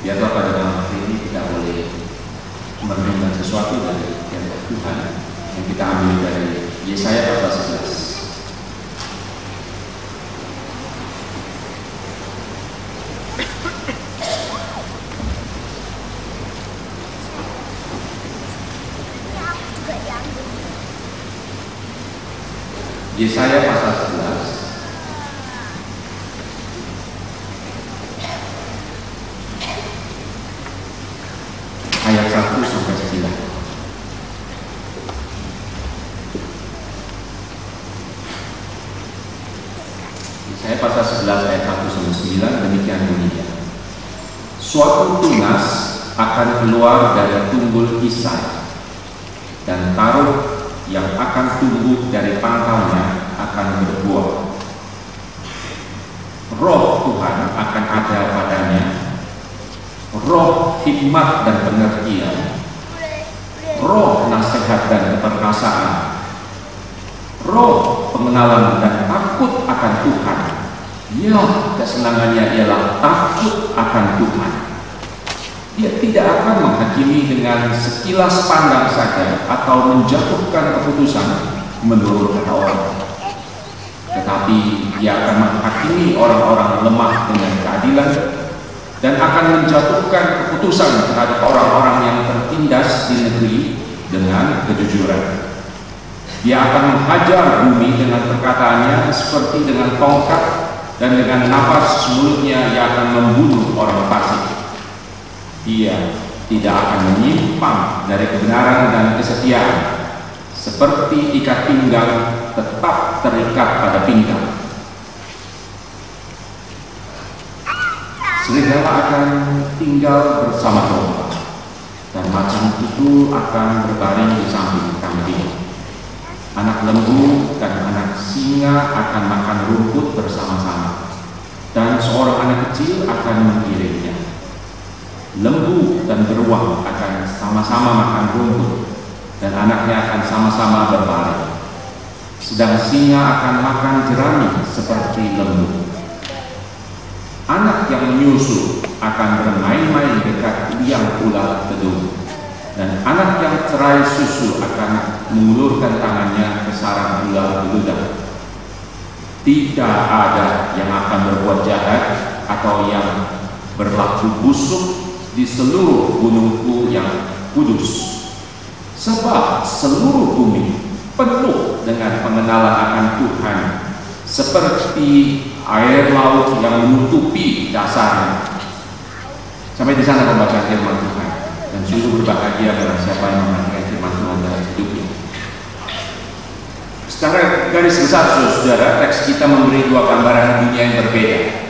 Biarlah pada malam hari ini kita boleh merenungkan sesuatu dari firman Tuhan yang kita ambil dari Yesaya pasal 11. Yesaya pasal 11 ayat 1 sampai 9. Yesaya pasal 11 ayat 1 sampai 9 demikian bunyinya. Suatu tunas akan keluar dari tunggul Isai, dan taruh yang akan tumbuh dari pangkalnya akan berbuah. Roh Tuhan akan ada padanya, roh hikmat dan pengertian, roh nasihat dan keperkasaan, roh pengenalan dan takut akan Tuhan. Ya, kesenangannya ialah takut akan Tuhan. Dia tidak akan menghakimi dengan sekilas pandang saja atau menjatuhkan keputusan menurut kata orang, tetapi dia akan menghakimi orang-orang lemah dengan keadilan dan akan menjatuhkan keputusan terhadap orang-orang yang tertindas di negeri dengan kejujuran. Dia akan menghajar bumi dengan perkataannya seperti dengan tongkat, dan dengan nafas mulutnya ia akan membunuh orang fasik. Dia tidak akan menyimpang dari kebenaran dan kesetiaan, seperti ikat pinggang tetap terikat pada pinggang. Serigala akan tinggal bersama domba, dan macan itu akan berbaring di samping kambing. Anak lembu dan anak singa akan makan rumput bersama-sama, dan seorang anak kecil akan mengiringnya. Lembu dan beruang akan sama-sama makan rumput, dan anaknya akan sama-sama berbaring. Sedang singa akan makan jerami seperti lembu. Anak yang menyusu akan bermain-main dekat liang ular kedung, dan anak yang cerai susu akan mengulurkan tangannya ke sarang ular beludak. Tidak ada yang akan berbuat jahat atau yang berlaku busuk di seluruh gunungku yang kudus, sebab seluruh bumi penuh dengan pengenalan akan Tuhan, seperti air laut yang menutupi dasarnya. Sampai di sana pembacaan firman Tuhan, dan sungguh berbahagia barang siapa yang memperhatikan firman Tuhan dalam hidupnya. Secara garis besar saudara, teks kita memberi dua gambaran dunia yang berbeda.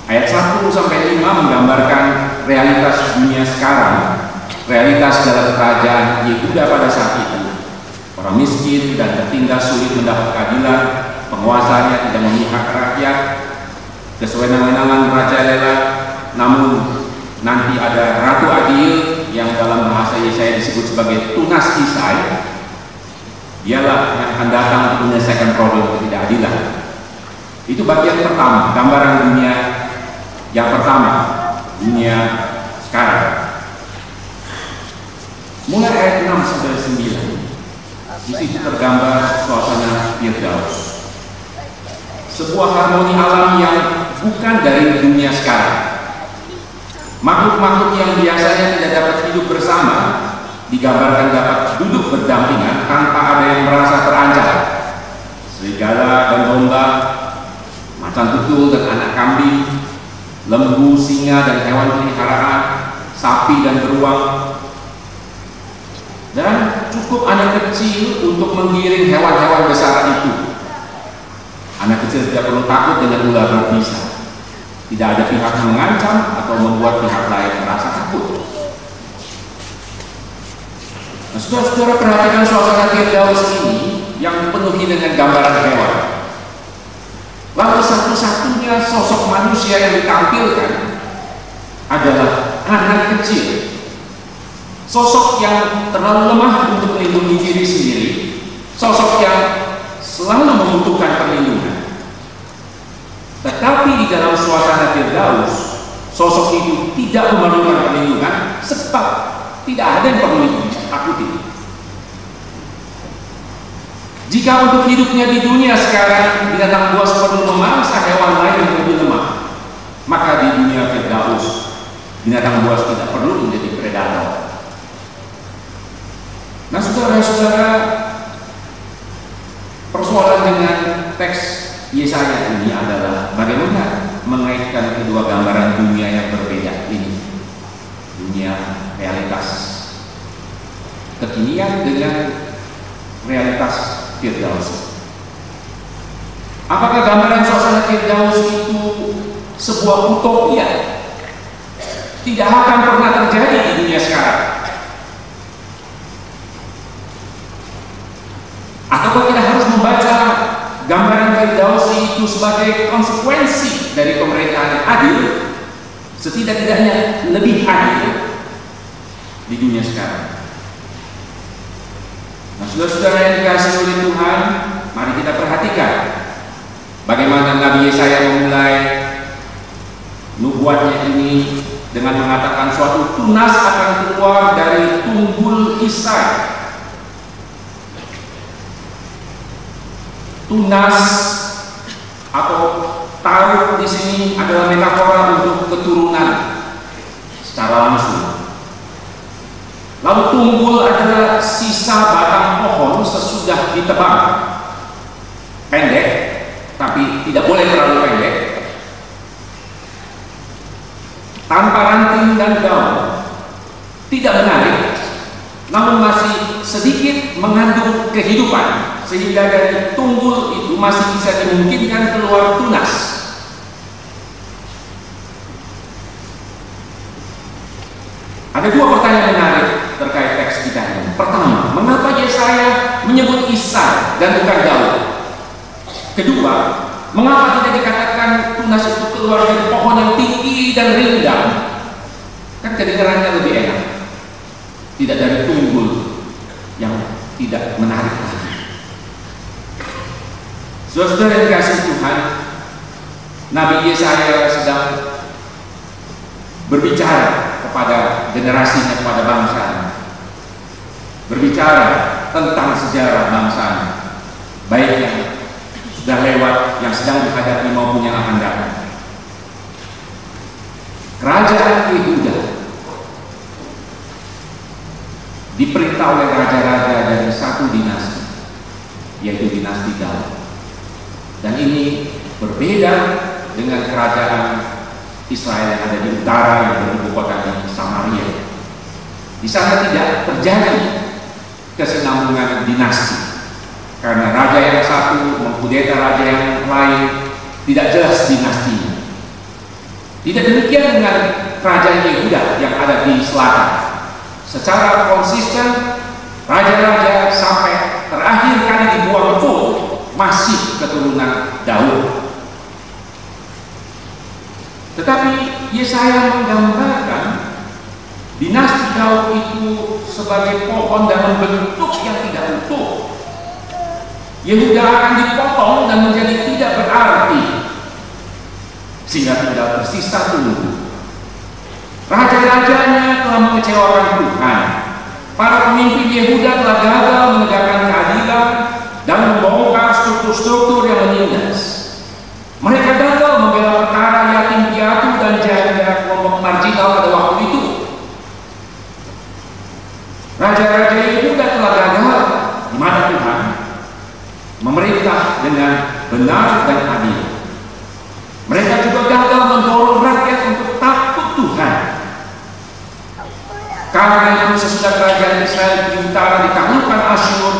Ayat 1 sampai 5 menggambarkan realitas dunia sekarang, realitas dalam kerajaan Yehuda pada saat itu. Orang miskin dan tertindas sulit mendapat keadilan, penguasanya tidak memihak rakyat, kesewenang-wenangan merajalela. Namun nanti ada Ratu Adil yang dalam bahasa Yesaya disebut sebagai Tunas Isai. Dialah yang akan datang untuk menyelesaikan problem ketidakadilan. Itu bagian pertama, gambaran dunia yang pertama, dunia sekarang. Mulai ayat 6 sampai 9. Di situ tergambar suasana Firdaus, sebuah harmoni alam yang bukan dari dunia sekarang. Makhluk-makhluk yang biasanya tidak dapat hidup bersama digambarkan dapat duduk berdampingan tanpa ada yang merasa terancam. Serigala dan domba, macan tutul dan anak kambing, lembu, singa dan hewan peliharaan, sapi dan beruang. Dan cukup anak kecil untuk menggiring hewan-hewan besar itu. Anak kecil tidak perlu takut dengan ular berbisa. Tidak ada pihak yang mengancam atau membuat pihak lain merasa takut. Nah, saudara-saudara, perhatikan suasana Firdaus ini yang dipenuhi dengan gambaran hewan. Lalu satu-satunya sosok manusia yang ditampilkan adalah anak kecil. Sosok yang terlalu lemah untuk melindungi diri sendiri, sosok yang selalu membutuhkan perlindungan. Tetapi di dalam suasana Firdaus, sosok itu tidak memerlukan perlindungan, sebab tidak ada yang perlu ditakuti. Jika untuk hidupnya di dunia sekarang binatang buas perlu memangsa hewan lain yang lebih lemah, maka di dunia Firdaus binatang buas tidak perlu menjadi predator. Nah, saudara-saudara, persoalan dengan teks Yesaya ini adalah bagaimana mengaitkan kedua gambaran dunia yang berbeda ini, dunia realitas kekinian dengan realitas Firdaus. Apakah gambaran suasana Firdaus itu sebuah utopia, tidak akan pernah terjadi di dunia sekarang? Ataukah kita harus membaca gambaran Firdaus itu sebagai konsekuensi dari pemerintahan adil, setidak-tidaknya lebih adil di dunia sekarang? Nah, saudara-saudara yang dikasihi oleh Tuhan, mari kita perhatikan bagaimana Nabi Yesaya memulai nubuatnya ini dengan mengatakan suatu tunas akan keluar dari tunggul Isai. Tunas atau taruh di sini adalah metafora untuk keturunan secara langsung. Lalu tunggul adalah sisa batang pohon sesudah ditebang, pendek, tapi tidak boleh terlalu pendek, tanpa ranting dan daun, tidak menarik, namun masih sedikit mengandung kehidupan, sehingga dari tunggul itu masih bisa dimungkinkan keluar tunas. Ada dua pertanyaan menarik terkait teks kita ini. Pertama, mengapa Yesaya menyebut Isai dan bukan Daud? Kedua, mengapa tidak dikatakan tunas itu keluar dari pohon yang tinggi dan rindang? Kan kedengarannya lebih enak. Tidak dari tunggul yang tidak menarik lagi. Saudara yang dikasihi Tuhan, Nabi Yesaya sedang berbicara kepada generasinya, kepada bangsa, berbicara tentang sejarah bangsa, baik yang sudah lewat, yang sedang dihadapi maupun yang akan datang. Kerajaan Yehuda diperintah oleh raja-raja dari satu dinasti, yaitu dinasti Daud. Dan ini berbeda dengan kerajaan Israel yang ada di utara yang beribu kota di Samaria. Di sana tidak terjadi kesinambungan dinasti, karena raja yang satu mengkudeta raja yang lain, tidak jelas dinastinya. Tidak demikian dengan kerajaan Yehuda yang ada di selatan. Secara konsisten, raja-raja sampai terakhir kali dibuang pun masih keturunan Daud. Tetapi Yesaya menggambarkan dinasti Daud itu sebagai pohon dalam bentuk yang tidak utuh. Yehuda akan dipotong dan menjadi tidak berarti, sehingga tinggal tersisa tunggu. Raja-rajanya telah mengecewakan Tuhan. Para pemimpin Yehuda telah gagal menegakkan keadilan dan membongkar struktur-struktur yang menindas. Mereka gagal membela perkara yatim piatu dan janda kelompok marginal pada waktu itu. Raja-raja Yehuda telah gagal di mata Tuhan memerintah dengan benar dan adil. Mereka juga gagal mendorong rakyat untuk takut Tuhan. Karena itu sesudah kerajaan Israel di utara ditaklukkan Asyur,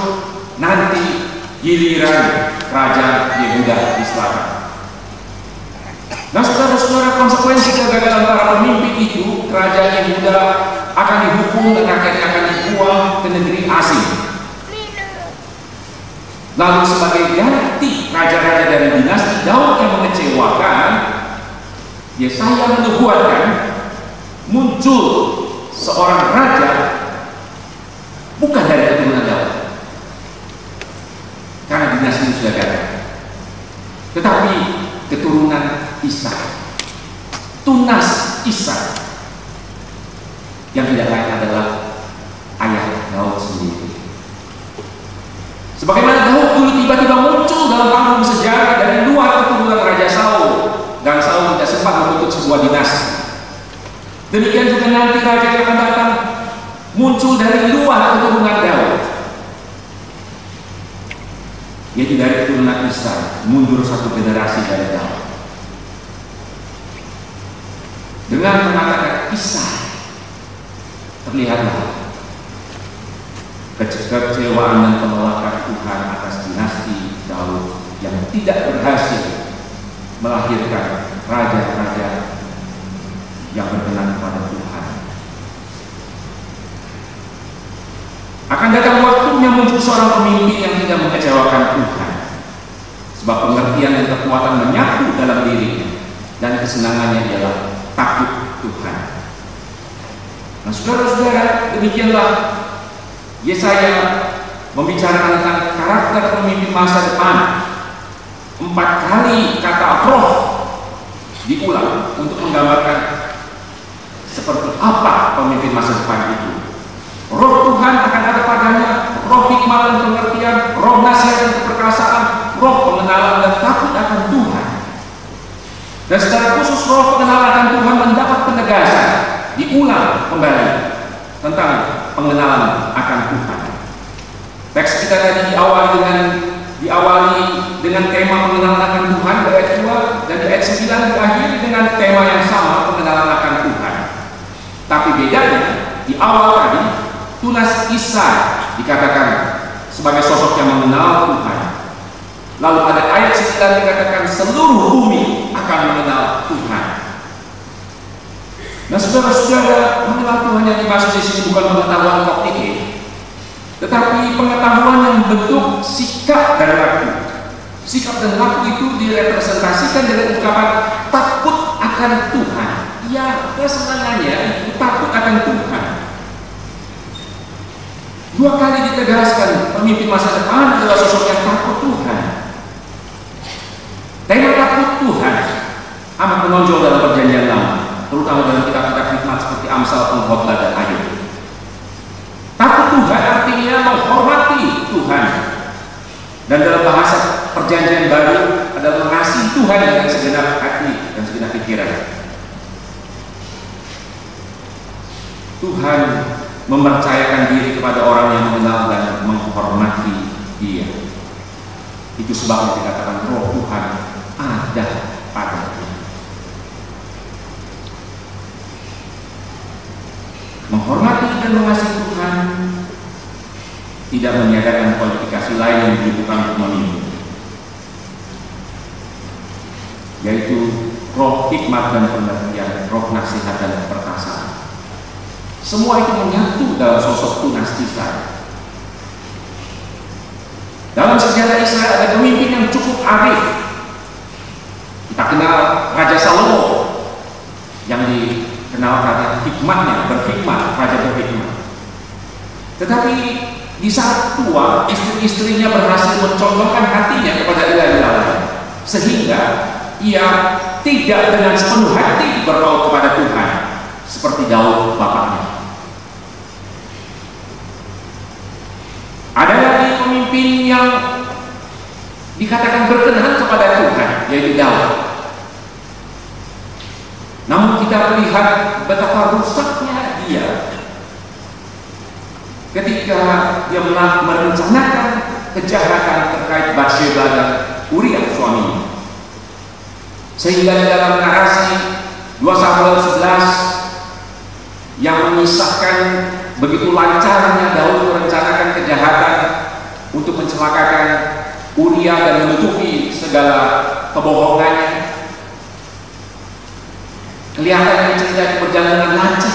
nanti giliran kerajaan Yehuda di selatan. Nah, saudara-saudara, konsekuensi kegagalan para pemimpin itu, kerajaan Yehuda akan dihukum dan rakyatnya akan dibuang ke negeri asing. Lalu sebagai ganti raja-raja dari dinasti Daud yang mengecewakan, Yesaya menubuatkan muncul seorang raja bukan dari keturunan Daud, karena dinasti itu sudah gagal, tetapi keturunan Isa, tunas Isa, yang tidak lain adalah ayah Daud sendiri. Sebagaimana Daud dulu tiba-tiba muncul dalam panggung sejarah dari luar keturunan Raja Saul, dan Saul tidak sempat membentuk sebuah dinasti. Demikian juga nanti raja yang akan datang muncul dari luar keturunan Daud, yaitu dari keturunan Isa, mundur satu generasi dari Daud. Dengan mengatakan Isa, terlihatlah kekecewaan dan penolakan Tuhan atas dinasti Daud yang tidak berhasil melahirkan raja-raja yang berkenan kepada Tuhan. Akan datang waktunya muncul seorang pemimpin yang tidak mengecewakan Tuhan, sebab pengertian dan kekuatan menyatu dalam dirinya, dan kesenangannya ialah takut Tuhan. Nah, saudara-saudara, demikianlah Yesaya membicarakan tentang karakter pemimpin masa depan. 4 kali kata roh diulang untuk menggambarkan seperti apa pemimpin masa depan itu. Roh Tuhan akan ada padanya, roh hikmat dan pengertian, roh nasihat dan keperkasaan, roh pengenalan dan takut akan Tuhan. Dan secara khusus roh pengenalan akan Tuhan mendapat penegasan, diulang kembali tentang pengenalan akan Tuhan. Teks kita tadi diawali dengan tema pengenalan akan Tuhan di ayat 2, dan di ayat 9 diakhiri dengan tema yang sama, pengenalan akan Tuhan. Tapi bedanya, di awal tadi tunas Isa dikatakan sebagai sosok yang mengenal Tuhan. Lalu pada ayat 9 dikatakan seluruh bumi akan mengenal Tuhan. Nah, saudara-saudara, mengenal Tuhan yang dimaksud di sini bukan pengetahuan kognitif, tetapi pengetahuan yang bentuk sikap dan laku. Sikap dan laku itu direpresentasikan dengan ungkapan takut akan Tuhan. Ya, kesenangannya itu takut akan Tuhan. 2 kali ditegaskan pemimpin masa depan adalah sosok yang takut Tuhan. Tema takut Tuhan amat menonjol dalam Perjanjian Lama, terutama dalam kitab-kitab hikmat seperti Amsal, Pengkhotbah, dan Ayub. Takut Tuhan artinya menghormati Tuhan, dan dalam bahasa Perjanjian Baru adalah mengasihi Tuhan dengan segenap hati dan segenap pikiran. Tuhan mempercayakan diri kepada orang yang mengenal dan menghormati Dia. Itu sebabnya dikatakan roh Tuhan ada padanya. Menghormati dan mengasihi Tuhan tidak meniadakan kualifikasi lain yang dibutuhkan untuk memimpin, yaitu roh hikmat dan pengertian, roh nasihat dan perkasaan. Semua itu menyatu dalam sosok tunas Israel. Dalam sejarah Israel ada pemimpin yang cukup arif. Kita kenal Raja Salomo yang dikenal karena hikmatnya, berhikmat, raja berhikmat. Tetapi di saat tua, istri-istrinya berhasil mencontohkan hatinya kepada ilah-ilah lain, sehingga ia tidak dengan sepenuh hati berpaut kepada Tuhan seperti Daud bapaknya. Ada lagi pemimpin yang dikatakan berkenan kepada Tuhan, yaitu Daud. Namun kita melihat betapa rusaknya dia ketika dia merencanakan kejahatan terkait Batsheba dan Uria suaminya. Sehingga di dalam narasi 2 Samuel 11 yang mengisahkan begitu lancarnya Daud merencanakan kejahatan untuk mencelakakan Uria dan menutupi segala kebohongannya. Kelihatannya cerita berjalan dengan lancar